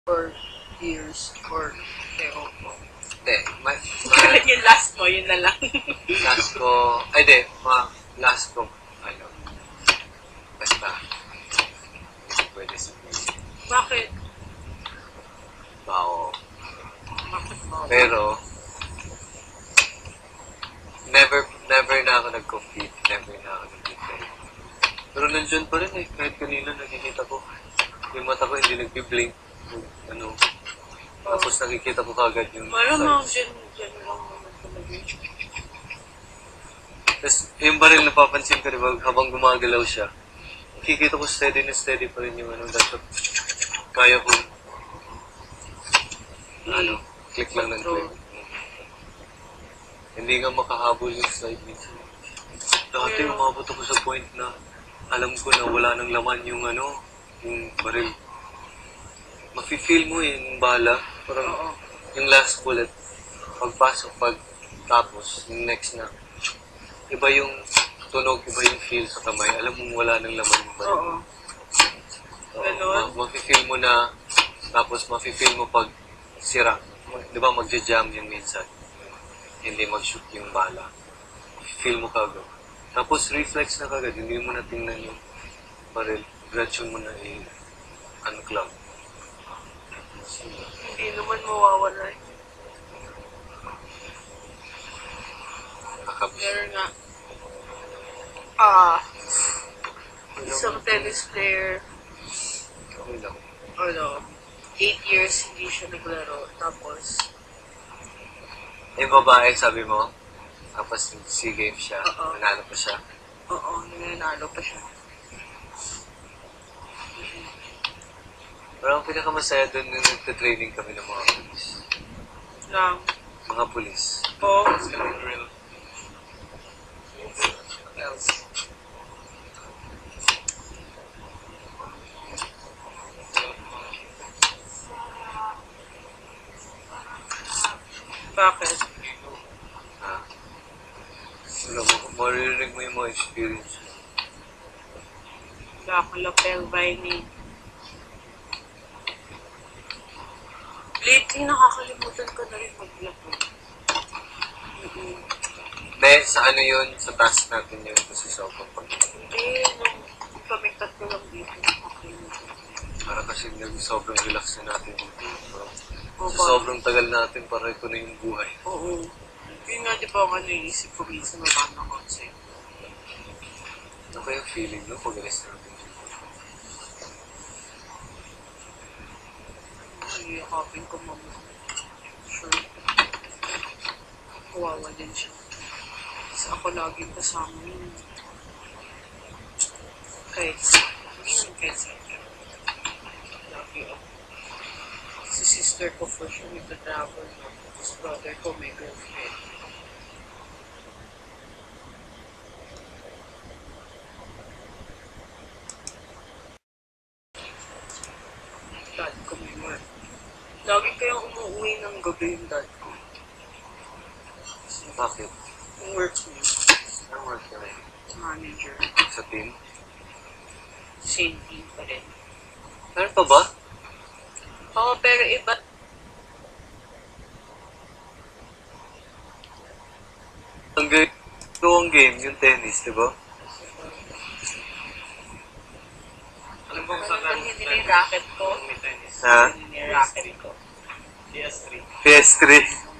for years or ewan ko. Hindi, Yung last mo, yun na lang. last ko, ay di, last ko, ano, basta, hindi ko pwede sabihin. Bakit? Bao. Bakit mo? Pero, never na ako nag-compete, never na ako nag-compete. Pero nandiyan pa rin eh, kahit kanina nakikita ko, yung mata ko hindi nag-blink, ano, tapos nakikita ko kagad yung Malamang size. dyan lang naman talaga. Tapos, yung baril napapansin ko, diba, habang gumagalaw siya, nakikita ko steady na steady pa rin yung ano, dapat kaya ko, ano, click lang ng click. Hindi nga makahabol yung slide minsan. Dati umabot ako sa point na alam ko na wala nang laman yung ano, yung baril. Mafe-feel mo yung bala, parang yung last bullet, pagpasok, tapos, yung next na, iba yung tunog, iba yung feel sa kamay. Alam mo wala nang laman yung baril. Oo. Ganon? Mafe-feel mo na, tapos mafe-feel mo pag sira. Di ba magja-jam yung minsan? Hindi mag-shoot yung bala. Feel mo kagad. Tapos reflex na kagad, hindi mo na tingnan yung baril. Diretso mo na unclog. Hindi naman mawawala. Meron nga. Isang tennis player, Okay lang. 8 years hindi siya naglaro. Tapos, Yung babae, sabi mo, tapos SEA Games siya, Oo. nanalo pa siya. nananalo pa siya. Pero ang pinakamasaya doon nung nagte-training kami ng mga pulis. Lang. Mga pulis. Po. Bakit? Alam mo, maririnig mo yung mga experience. Wala akong lapel vining. Lately, nakakalimutan ko na rin mag-lapel. Hindi, sa ano yun, sa task natin yun, kasi sobrang Hindi, nung pamigtat ko lang dito, nakakalimutan. para kasi sobrang relax na natin dito. Oo, Sa sobrang tagal natin, para ito na yung buhay. Oo. Yun nga, di ba, ano yung isip ko minsan naman na concept. Ano kaya yung feeling no, pag alis natin? Yakapin ko mama. Sure. Kawawa din siya. Kasi ako laging kasama yun. Kahit sa lagi ako. Si sister ko for sure nagta-travel. Tapos brother ko may girlfriend. Dad ko may work. Lagi kayang umuwi ng gabi yung dad ko. Bakit? Yung work niya. Ang work na rin. Manager. Sa team? Same team pa rin. Meron pa ba? Oo, pero iba. Ang game, yung tennis, di ba? Alam mo kung saan Hindi na yung racket ko. Ha? Hindi na yung racket ko. PS3.